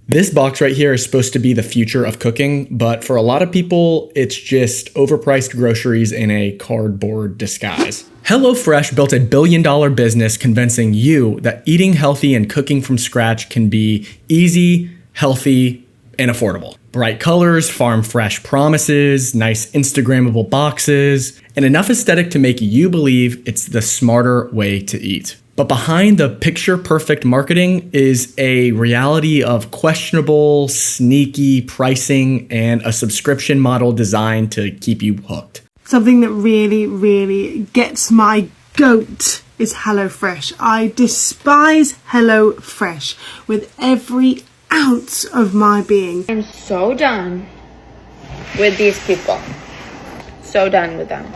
This box right here is supposed to be the future of cooking, but for a lot of people, it's just overpriced groceries in a cardboard disguise. HelloFresh built $1 billion business convincing you that eating healthy and cooking from scratch can be easy, healthy, and affordable. Bright colors, farm fresh promises, nice Instagrammable boxes, and enough aesthetic to make you believe it's the smarter way to eat. But behind the picture-perfect marketing is a reality of questionable, sneaky pricing and a subscription model designed to keep you hooked. Something that really gets my goat is HelloFresh. I despise HelloFresh with every ounce of my being. I'm so done with these people. So done with them.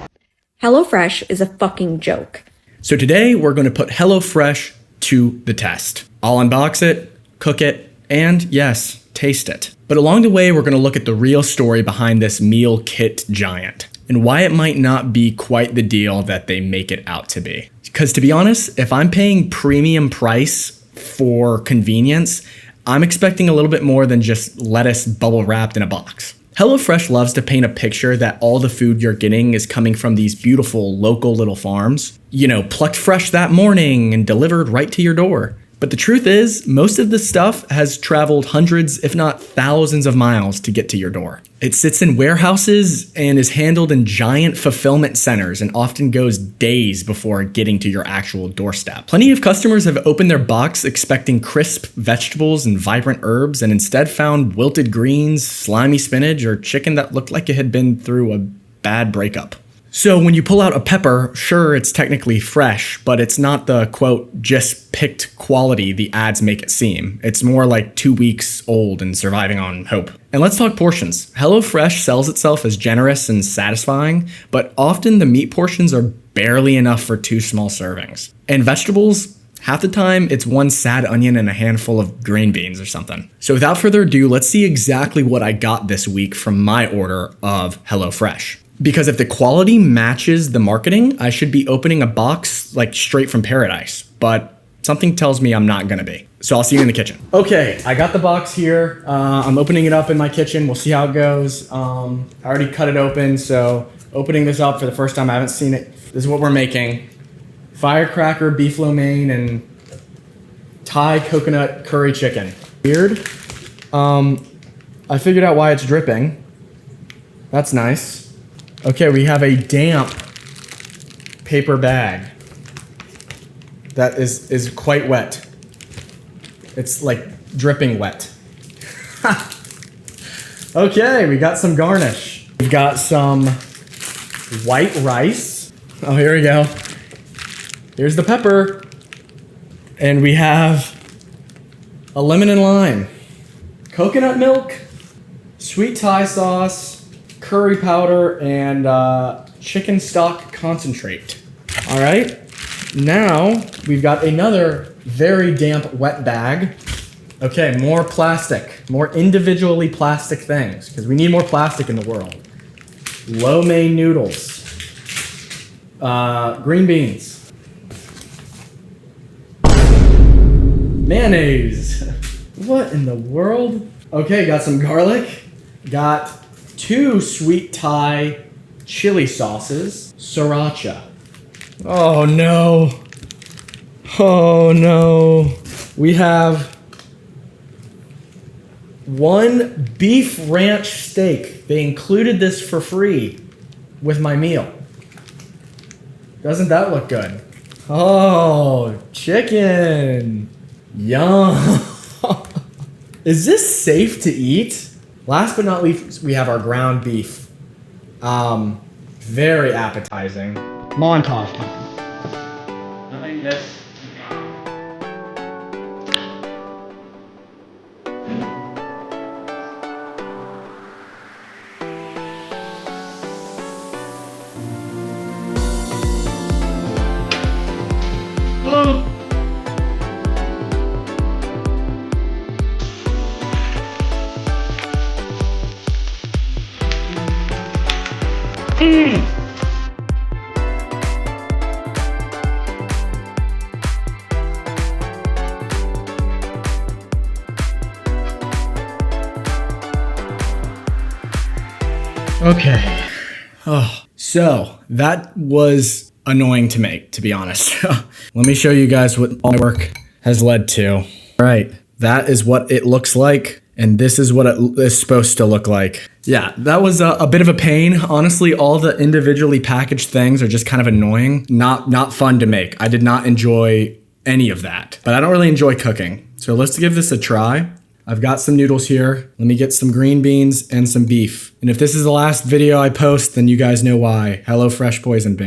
HelloFresh is a fucking joke. So today we're going to put HelloFresh to the test. I'll unbox it, cook it, and yes, taste it. But along the way, we're going to look at the real story behind this meal kit giant and why it might not be quite the deal that they make it out to be. Because to be honest, if I'm paying premium price for convenience, I'm expecting a little bit more than just lettuce bubble wrapped in a box. HelloFresh loves to paint a picture that all the food you're getting is coming from these beautiful local little farms, plucked fresh that morning and delivered right to your door. But the truth is, most of the stuff has traveled hundreds, if not thousands of miles to get to your door. It sits in warehouses and is handled in giant fulfillment centers and often goes days before getting to your actual doorstep. Plenty of customers have opened their box expecting crisp vegetables and vibrant herbs and instead found wilted greens, slimy spinach, or chicken that looked like it had been through a bad breakup. So when you pull out a pepper, sure, it's technically fresh, but it's not the, quote, just picked quality the ads make it seem. It's more like 2 weeks old and surviving on hope. And let's talk portions. HelloFresh sells itself as generous and satisfying, but often the meat portions are barely enough for 2 small servings. And vegetables, half the time, it's 1 sad onion and a handful of green beans or something. So without further ado, let's see exactly what I got this week from my order of HelloFresh. Because if the quality matches the marketing, I should be opening a box like straight from paradise. But something tells me I'm not gonna be. So I'll see you in the kitchen. Okay, I got the box here. I'm opening it up in my kitchen. We'll see how it goes. I already cut it open, so opening this up for the first time, I haven't seen it. This is what we're making. Firecracker, beef lo mein, and Thai coconut curry chicken. Weird. I figured out why it's dripping. That's nice. Okay, we have a damp paper bag that is quite wet. It's like dripping wet. Okay, we got some garnish. We've got some white rice. Oh, here we go. Here's the pepper. And we have a lemon and lime, coconut milk, sweet Thai sauce, curry powder, and chicken stock concentrate. All right, now we've got another very damp wet bag. Okay, more plastic, more individually plastic things, because we need more plastic in the world. Lo mein noodles, green beans, mayonnaise. What in the world? Okay, got some garlic, got 2 sweet Thai chili sauces, sriracha. Oh no. Oh no. We have 1 beef ranch steak. They included this for free with my meal. Doesn't that look good? Oh, chicken. Yum. Is this safe to eat? Last but not least, we have our ground beef. Very appetizing. Montage time. Nothing this. Okay. Oh, so that was annoying to make, to be honest. Let me show you guys what all my work has led to. All right, that is what it looks like, and this is what it is supposed to look like. Yeah, that was a bit of a pain. Honestly, all the individually packaged things are just kind of annoying. Not fun to make. I did not enjoy any of that, but I don't really enjoy cooking. So let's give this a try. I've got some noodles here. Let me get some green beans and some beef. And if this is the last video I post, then you guys know why. HelloFresh poisoned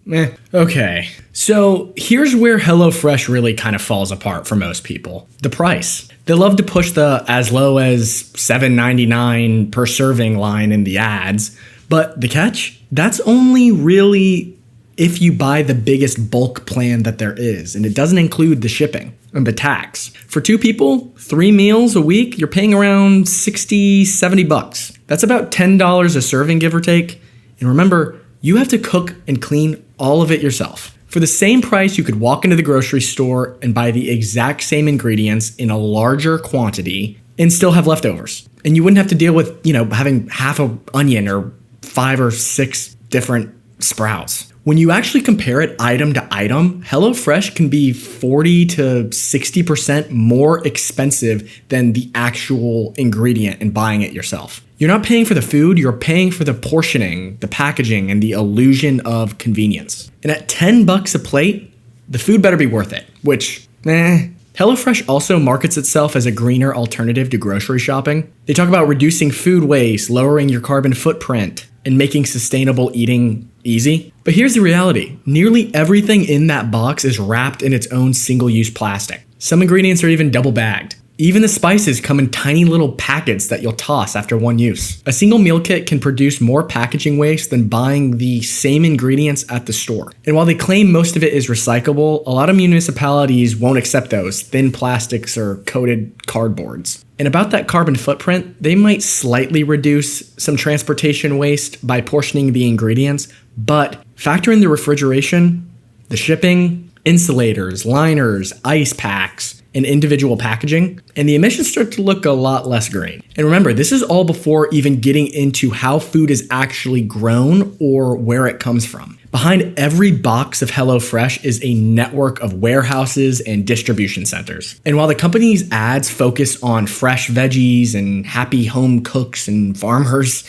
me. Okay, so here's where HelloFresh really kind of falls apart for most people. The price. They love to push the as low as $7.99 per serving line in the ads, but the catch? That's only really if you buy the biggest bulk plan that there is, and it doesn't include the shipping and the tax. For 2 people, 3 meals a week, you're paying around 60, 70 bucks. That's about $10 a serving, give or take. And remember, you have to cook and clean all of it yourself. For the same price, you could walk into the grocery store and buy the exact same ingredients in a larger quantity and still have leftovers. And you wouldn't have to deal with, having half an onion or 5 or 6 different sprouts. When you actually compare it item to item, HelloFresh can be 40 to 60% more expensive than the actual ingredient and buying it yourself. You're not paying for the food, you're paying for the portioning, the packaging, and the illusion of convenience. And at 10 bucks a plate, the food better be worth it, which, HelloFresh also markets itself as a greener alternative to grocery shopping. They talk about reducing food waste, lowering your carbon footprint, and making sustainable eating easy. But here's the reality. Nearly everything in that box is wrapped in its own single-use plastic. Some ingredients are even double-bagged. Even the spices come in tiny little packets that you'll toss after one use. A single meal kit can produce more packaging waste than buying the same ingredients at the store. And while they claim most of it is recyclable, a lot of municipalities won't accept those thin plastics or coated cardboards. And about that carbon footprint, they might slightly reduce some transportation waste by portioning the ingredients, but factor in the refrigeration, the shipping, insulators, liners, ice packs, and individual packaging, and the emissions start to look a lot less green. And remember, this is all before even getting into how food is actually grown or where it comes from. Behind every box of HelloFresh is a network of warehouses and distribution centers. And while the company's ads focus on fresh veggies and happy home cooks and farmers,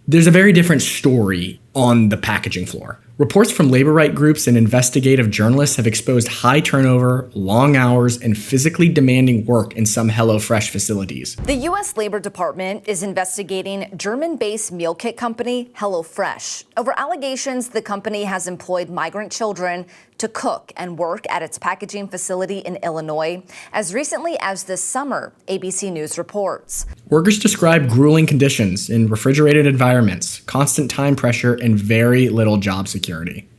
there's a very different story on the packaging floor. Reports from labor right groups and investigative journalists have exposed high turnover, long hours, and physically demanding work in some HelloFresh facilities. The U.S. Labor Department is investigating German-based meal kit company HelloFresh over allegations the company has employed migrant children to cook and work at its packaging facility in Illinois as recently as this summer, ABC News reports. Workers describe grueling conditions in refrigerated environments, constant time pressure, and very little job security.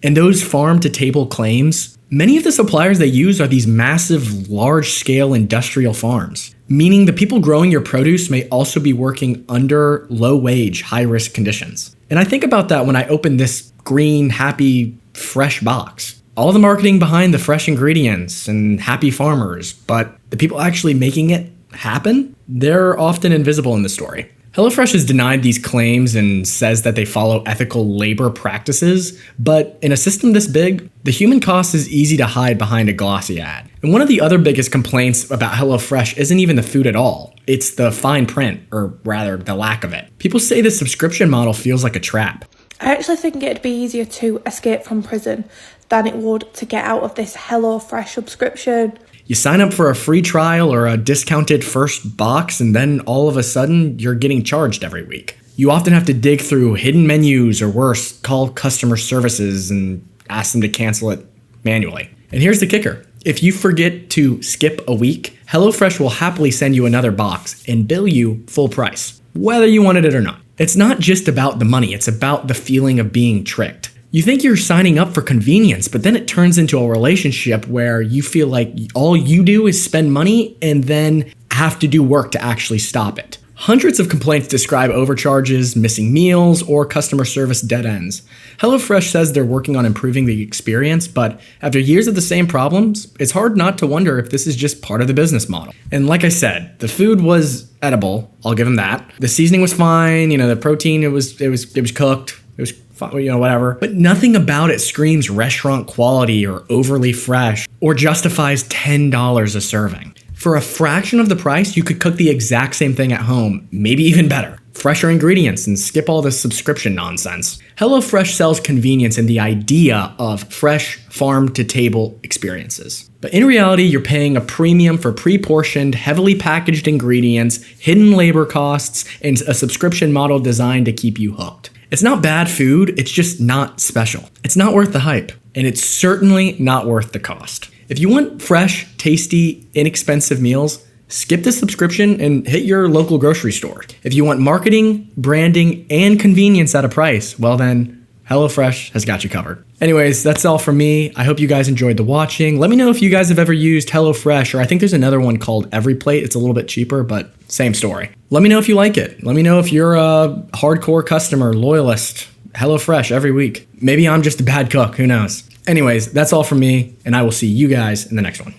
And those farm-to-table claims, many of the suppliers they use are these massive, large-scale industrial farms, meaning the people growing your produce may also be working under low-wage, high-risk conditions. And I think about that when I open this green, happy, fresh box. All the marketing behind the fresh ingredients and happy farmers, but the people actually making it happen, they're often invisible in the story. HelloFresh has denied these claims and says that they follow ethical labor practices, but in a system this big, the human cost is easy to hide behind a glossy ad. And one of the other biggest complaints about HelloFresh isn't even the food at all. It's the fine print, or rather, the lack of it. People say the subscription model feels like a trap. I actually think it'd be easier to escape from prison than it would to get out of this HelloFresh subscription. You sign up for a free trial or a discounted first box, and then all of a sudden, you're getting charged every week. You often have to dig through hidden menus, or worse, call customer services and ask them to cancel it manually. And here's the kicker. If you forget to skip a week, HelloFresh will happily send you another box and bill you full price, whether you wanted it or not. It's not just about the money, it's about the feeling of being tricked. You think you're signing up for convenience, but then it turns into a relationship where you feel like all you do is spend money and then have to do work to actually stop it. Hundreds of complaints describe overcharges, missing meals, or customer service dead ends. HelloFresh says they're working on improving the experience, but after years of the same problems, it's hard not to wonder if this is just part of the business model. And like I said, the food was edible, I'll give them that. The seasoning was fine, the protein, it was cooked, it was fine, whatever. But nothing about it screams restaurant quality or overly fresh or justifies $10 a serving. For a fraction of the price, you could cook the exact same thing at home, maybe even better. Fresher ingredients and skip all this subscription nonsense. HelloFresh sells convenience and the idea of fresh, farm-to-table experiences. But in reality, you're paying a premium for pre-portioned, heavily packaged ingredients, hidden labor costs, and a subscription model designed to keep you hooked. It's not bad food, it's just not special. It's not worth the hype, and it's certainly not worth the cost. If you want fresh, tasty, inexpensive meals, skip the subscription and hit your local grocery store. If you want marketing, branding, and convenience at a price, well then, HelloFresh has got you covered. Anyways, that's all from me. I hope you guys enjoyed the watching. Let me know if you guys have ever used HelloFresh, or I think there's another one called EveryPlate. It's a little bit cheaper, but same story. Let me know if you like it. Let me know if you're a hardcore customer, loyalist, HelloFresh every week. Maybe I'm just a bad cook, who knows? Anyways, that's all from me, and I will see you guys in the next one.